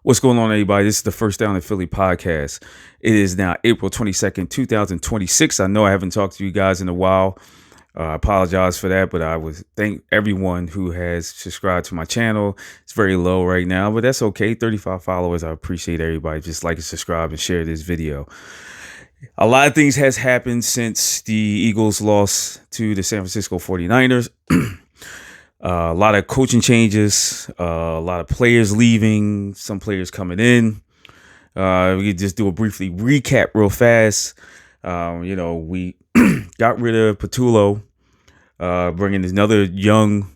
What's going on, everybody? This is the First Down in Philly podcast. It is now April 22nd, 2026. I know I haven't talked to you guys in a while. I apologize for that, but I would thank everyone who has subscribed to my channel. It's very low right now, but that's okay. 35 followers. I appreciate everybody. Just like and subscribe and share this video. A lot of things has happened since the Eagles lost to the San Francisco 49ers. A lot of coaching changes, a lot of players leaving, some players coming in. We could just do a briefly recap real fast. We got rid of Patullo, bringing another young,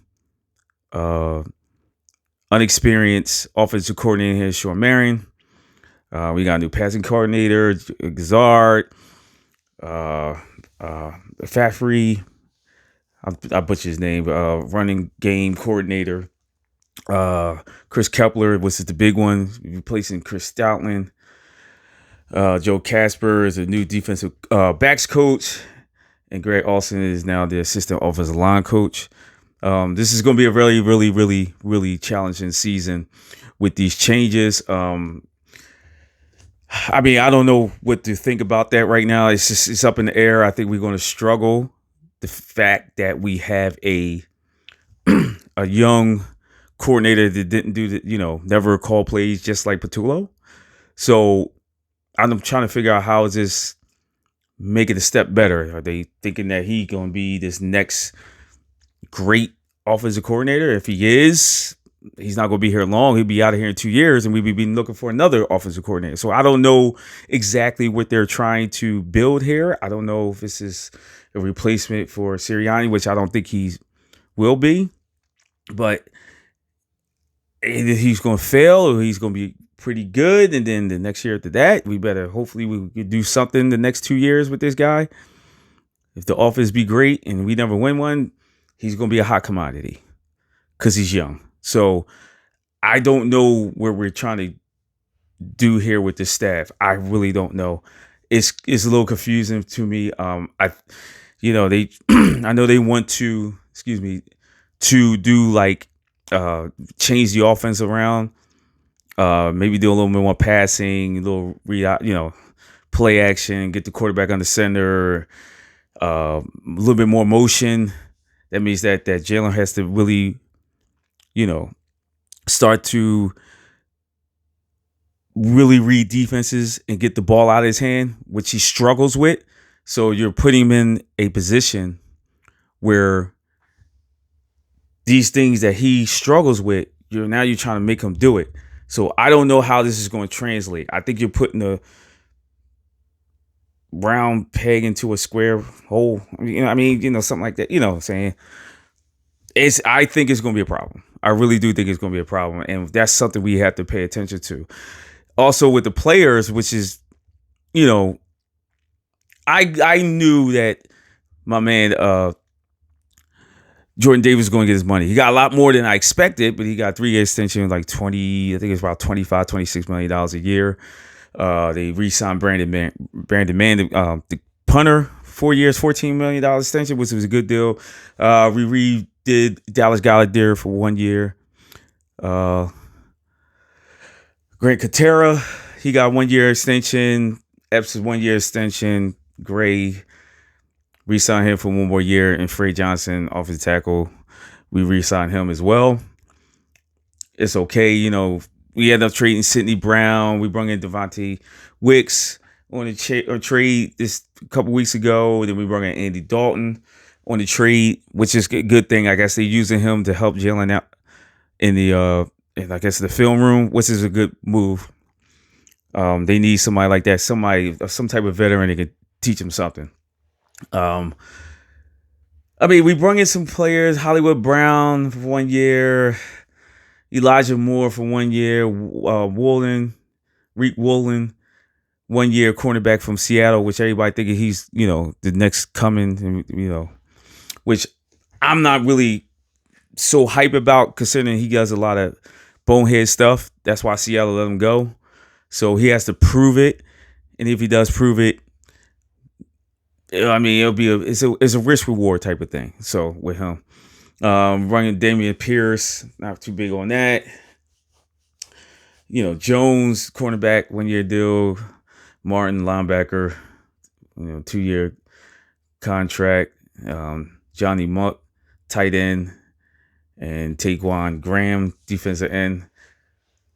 unexperienced offensive coordinator here, Sean Marion. We got a new passing coordinator, Gazard, Fafry. I butchered his name. Running game coordinator, Chris Kepler, which is the big one, replacing Chris Stoutland. Joe Casper is a new defensive backs coach, and Greg Olson is now the assistant offensive line coach. This is going to be a really, really, really, really challenging season with these changes. I don't know what to think about that right now. It's up in the air. I think we're going to struggle. The fact that we have a young coordinator that didn't do never call plays, just like Patullo. So I'm trying to figure out how is this make it a step better. Are they thinking that he's going to be this next great offensive coordinator? If he is, he's not going to be here long. He'll be out of here in 2 years, and we'll be looking for another offensive coordinator. So I don't know exactly what they're trying to build here. I don't know if this is a replacement for Sirianni, which I don't think he will be. But either he's going to fail or he's going to be pretty good. And then the next year after that, hopefully we could do something the next 2 years with this guy. If the offense be great and we never win one, he's going to be a hot commodity because he's young. So I don't know where we're trying to do here with this staff. I really don't know. It's a little confusing to me. I know they want to, do like change the offense around. Maybe do a little bit more passing, a little play action, get the quarterback under center, a little bit more motion. That means that Jalen has to really, start to really read defenses and get the ball out of his hand, which he struggles with. So you're putting him in a position where these things that he struggles with, you're trying to make him do it. So I don't know how this is going to translate. I think you're putting a round peg into a square hole. Something like that. You know what I'm saying? I think it's going to be a problem. I really do think it's going to be a problem. And that's something we have to pay attention to. Also with the players, which is, I knew that my man Jordan Davis was going to get his money. He got a lot more than I expected, but he got 3-year extension, like I think it's about $25, $26 million a year. They re-signed Brandon Mann, the punter, 4 years, $14 million extension, which was a good deal. We redid Dallas Goedert for 1 year. Grant Katera, he got 1 year extension. Epps' 1 year extension. Gray, re-signed him for 1 more year. And Frey Johnson, offensive tackle, we re-signed him as well. It's okay. We ended up trading Sidney Brown. We brought in Devontae Wicks on a trade this a couple weeks ago. Then we brought in Andy Dalton on the trade, which is a good thing. I guess they're using him to help Jalen out in the film room, which is a good move. They need somebody like that, some type of veteran that could teach them something. We brought in some players, Hollywood Brown for 1 year, Elijah Moore for 1 year, Reek Woolen, 1 year cornerback from Seattle, which everybody thinking he's, the next coming, which I'm not really so hype about, considering he does a lot of bonehead stuff. That's why Seattle let him go. So he has to prove it. And if he does prove it, it'll be it's a risk reward type of thing. So with him, running Damian Pierce, not too big on that. Jones, cornerback, 1 year deal. Martin, linebacker, 2 year contract. Johnny Muck, tight end, and Taquan Graham, defensive end,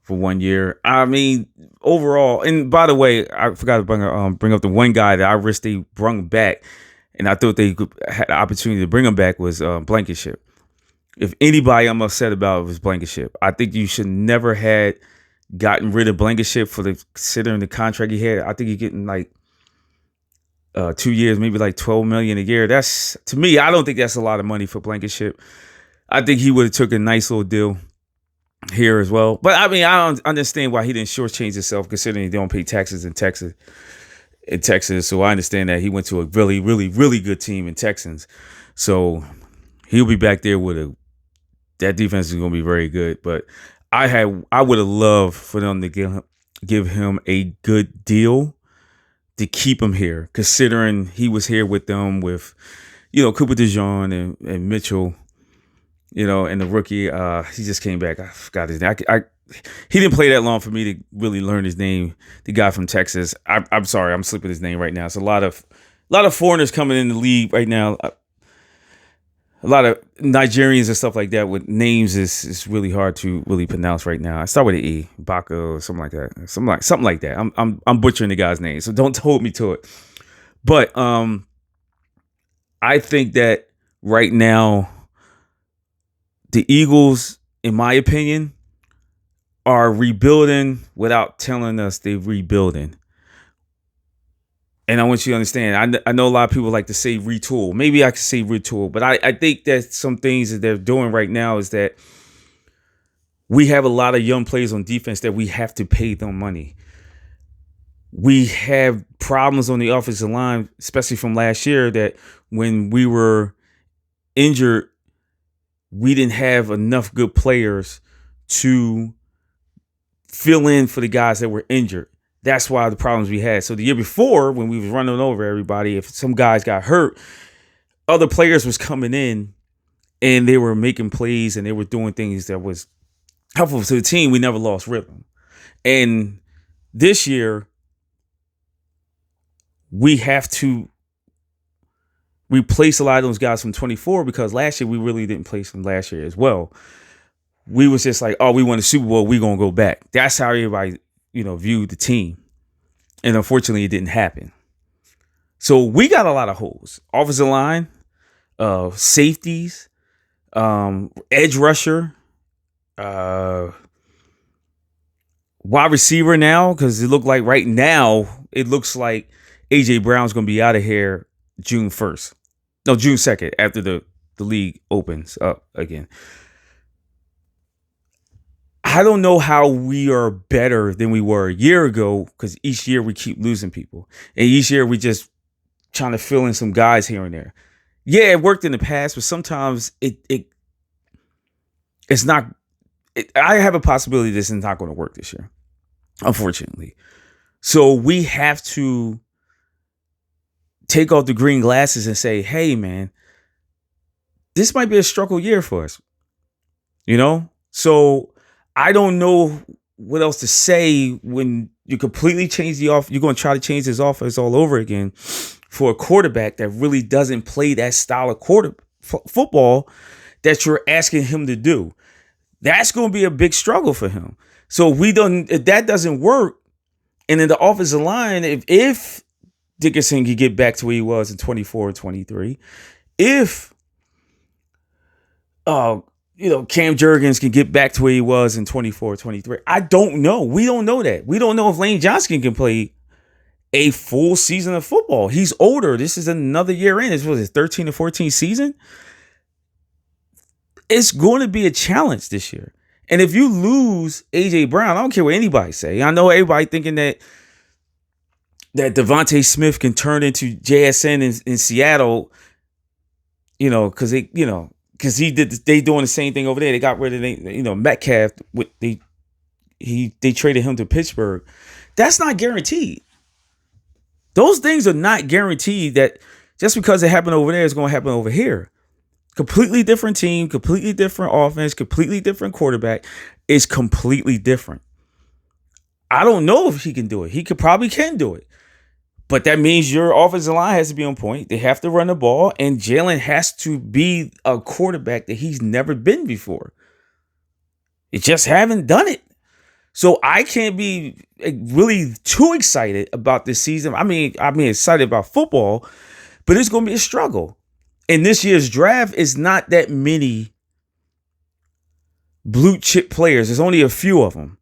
for 1 year. I mean, overall, and by the way, I forgot to bring up the one guy that I wish they brung back, and I thought they had the opportunity to bring him back, was Blankenship. If anybody I'm upset about, it was Blankenship. I think you should never had gotten rid of Blankenship considering the contract he had. I think you're getting like 2 years, maybe like $12 million a year. That's, to me, I don't think that's a lot of money for Blankenship. I think he would have took a nice little deal here as well. But I mean, I don't understand why he didn't shortchange himself, considering he don't pay taxes in Texas. So I understand that he went to a really, really, really good team in Texans. So he'll be back there that defense is going to be very good. But I would have loved for them to give him a good deal to keep him here, considering he was here with them with, Cooper DeJean and Mitchell, and the rookie. He just came back. I forgot his name. He didn't play that long for me to really learn his name. The guy from Texas. I'm sorry, I'm slipping his name right now. It's a lot of foreigners coming in the league right now. A lot of Nigerians and stuff like that with names is really hard to really pronounce right now. I start with an E, Baka or something like that. Something like that. I'm butchering the guy's name, so don't hold me to it. But I think that right now the Eagles, in my opinion, are rebuilding without telling us they're rebuilding. And I want you to understand, I know a lot of people like to say retool. Maybe I could say retool, but I think that some things that they're doing right now is that we have a lot of young players on defense that we have to pay them money. We have problems on the offensive line, especially from last year, that when we were injured, we didn't have enough good players to fill in for the guys that were injured. That's why the problems we had. So the year before, when we was running over everybody, if some guys got hurt, other players was coming in and they were making plays and they were doing things that was helpful to the team. We never lost rhythm. And this year, we have to replace a lot of those guys from 24, because last year we really didn't place them last year as well. We was just like, oh, we won the Super Bowl, we gonna go back. That's how everybody viewed the team. And unfortunately, it didn't happen. So we got a lot of holes. Offensive line, safeties, edge rusher, wide receiver now, because it looked like right now, it looks like A.J. Brown's going to be out of here June 1st. No, June 2nd, after the league opens up again. I don't know how we are better than we were a year ago, because each year we keep losing people. And each year we just trying to fill in some guys here and there. Yeah, it worked in the past, but sometimes it's not. I have a possibility this is not going to work this year, unfortunately. So we have to take off the green glasses and say, hey, man, this might be a struggle year for us. So I don't know what else to say when you completely change the offense. You're going to try to change this offense all over again for a quarterback that really doesn't play that style of football that you're asking him to do. That's going to be a big struggle for him. So if that doesn't work, and in the offensive line, if Dickerson could get back to where he was in 24 or 23, if Cam Jurgens can get back to where he was in 24, 23. I don't know. We don't know that. We don't know if Lane Johnson can play a full season of football. He's older. This is another year in. This was his 13 to 14 season. It's going to be a challenge this year. And if you lose A.J. Brown, I don't care what anybody say. I know everybody thinking that Devontae Smith can turn into JSN in Seattle, because they doing the same thing over there. They got rid of Metcalf. They traded him to Pittsburgh. That's not guaranteed. Those things are not guaranteed that just because it happened over there is going to happen over here. Completely different team, completely different offense, completely different quarterback. Is completely different. I don't know if he can do it. He probably can do it. But that means your offensive line has to be on point. They have to run the ball, and Jalen has to be a quarterback that he's never been before. They just haven't done it. So I can't be really too excited about this season. I'm excited about football, but it's going to be a struggle. And this year's draft is not that many blue chip players. There's only a few of them.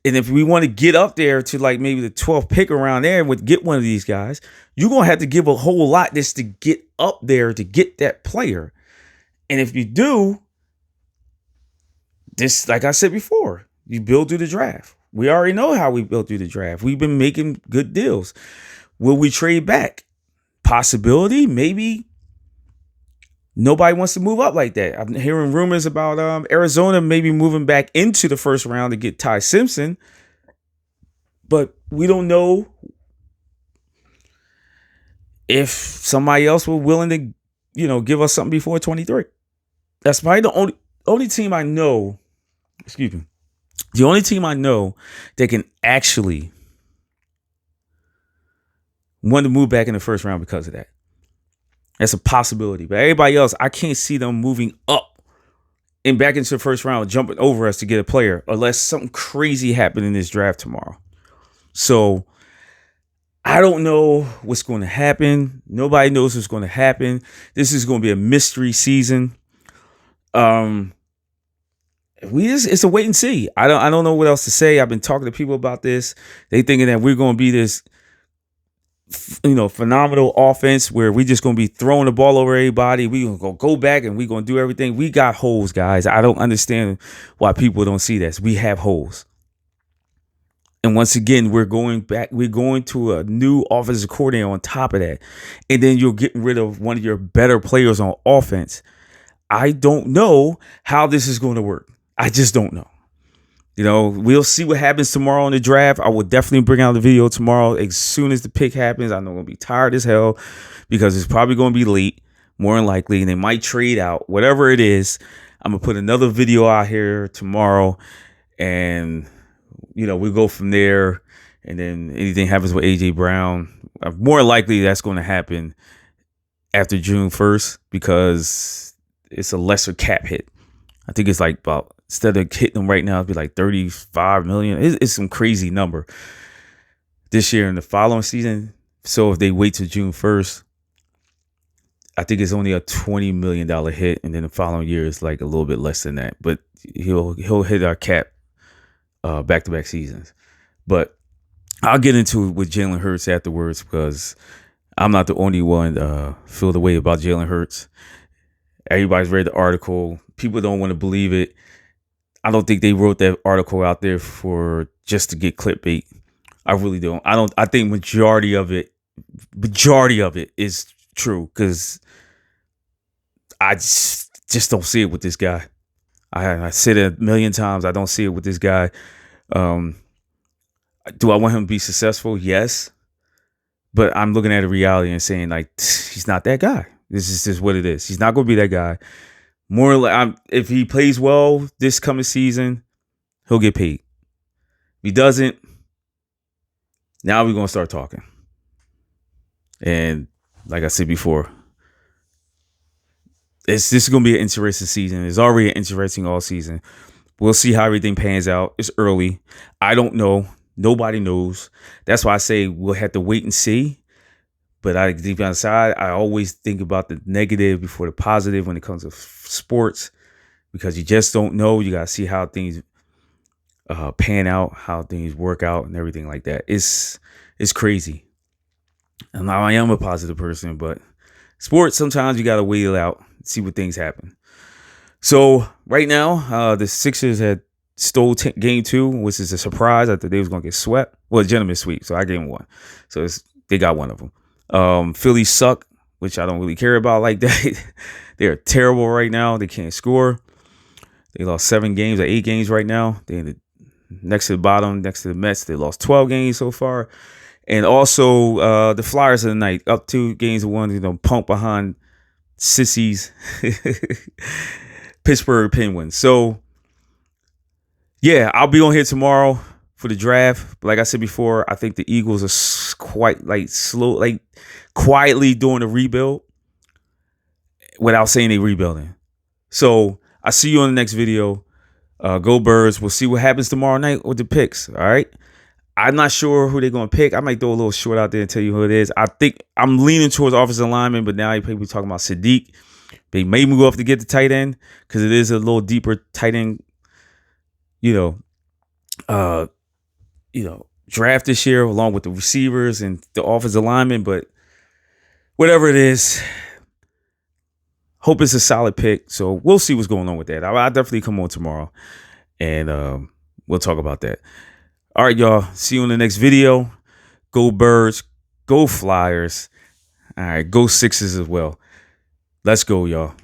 And if we want to get up there to like maybe the 12th pick around there and get one of these guys, you're going to have to give a whole lot just to get up there to get that player. And if you do, this, like I said before, you build through the draft. We already know how we built through the draft. We've been making good deals. Will we trade back? Possibility, maybe. Nobody wants to move up like that. I'm hearing rumors about Arizona maybe moving back into the first round to get Ty Simpson. But we don't know if somebody else were willing to, give us something before 23. That's probably the only team I know. Excuse me. The only team I know that can actually want to move back in the first round because of that. That's a possibility. But everybody else, I can't see them moving up and back into the first round, jumping over us to get a player, unless something crazy happened in this draft tomorrow. So I don't know what's going to happen. Nobody knows what's going to happen. This is going to be a mystery season. It's a wait and see. I don't know what else to say. I've been talking to people about this. They thinking that we're going to be this phenomenal offense where we just going to be throwing the ball over everybody. We going to go back and we going to do everything. We got holes, guys. I don't understand why people don't see this. We have holes. And once again, we're going back. We're going to a new offensive coordinator on top of that. And then you're getting rid of one of your better players on offense. I don't know how this is going to work. I just don't know. We'll see what happens tomorrow in the draft. I will definitely bring out the video tomorrow as soon as the pick happens. I know I'm going to be tired as hell because it's probably going to be late, more than likely, and they might trade out. Whatever it is, I'm going to put another video out here tomorrow, and, we'll go from there, and then anything happens with A.J. Brown. More likely that's going to happen after June 1st because it's a lesser cap hit. I think it's like about, instead of hitting them right now, it'd be like 35 million. It's some crazy number this year and the following season. So if they wait till June 1st, I think it's only a $20 million hit. And then the following year is like a little bit less than that. But he'll hit our cap back-to-back seasons. But I'll get into it with Jalen Hurts afterwards because I'm not the only one feel the way about Jalen Hurts. Everybody's read the article. People don't want to believe it. I don't think they wrote that article out there for just to get clickbait. I really don't. I think majority of it is true because I just don't see it with this guy. I said it a million times. I don't see it with this guy. Do I want him to be successful? Yes. But I'm looking at a reality and saying, like, he's not that guy. This is just what it is. He's not going to be that guy. More like, if he plays well this coming season, he'll get paid. If he doesn't, now we're going to start talking. And like I said before, this is going to be an interesting season. It's already an interesting all season. We'll see how everything pans out. It's early. I don't know. Nobody knows. That's why I say we'll have to wait and see. But deep inside, I always think about the negative before the positive when it comes to sports, because you just don't know. You got to see how things pan out, how things work out and everything like that. It's crazy. And I am a positive person, but sports, sometimes you got to wait it out, see what things happen. So right now, the Sixers had stole game 2, which is a surprise. I thought they was going to get swept. Well, a gentleman's sweep, so I gave them one. So they got one of them. Philly suck, which I don't really care about like that. They're terrible right now. They can't score. They lost 7 games or 8 games right now. They're next to the bottom, next to the Mets. They lost 12 games so far. And also the Flyers of the night, up 2 games to 1, punk behind sissies Pittsburgh Penguins. So yeah, I'll be on here tomorrow for the draft. Like I said before, I think the Eagles are quite like slow, like quietly doing a rebuild without saying they rebuilding. So I see you on the next video. Go Birds. We'll see what happens tomorrow night with the picks. All right. I'm not sure who they're going to pick. I might throw a little short out there and tell you who it is. I think I'm leaning towards offensive lineman, but now people talking about Sadiq. They may move up to get the tight end because it is a little deeper tight end, uh, draft this year along with the receivers and the offensive lineman. But whatever it is, hope it's a solid pick. So we'll see what's going on with that. I'll definitely come on tomorrow and we'll talk about that. All right, y'all. See you in the next video. Go Birds. Go Flyers. All right. Go Sixers as well. Let's go, y'all.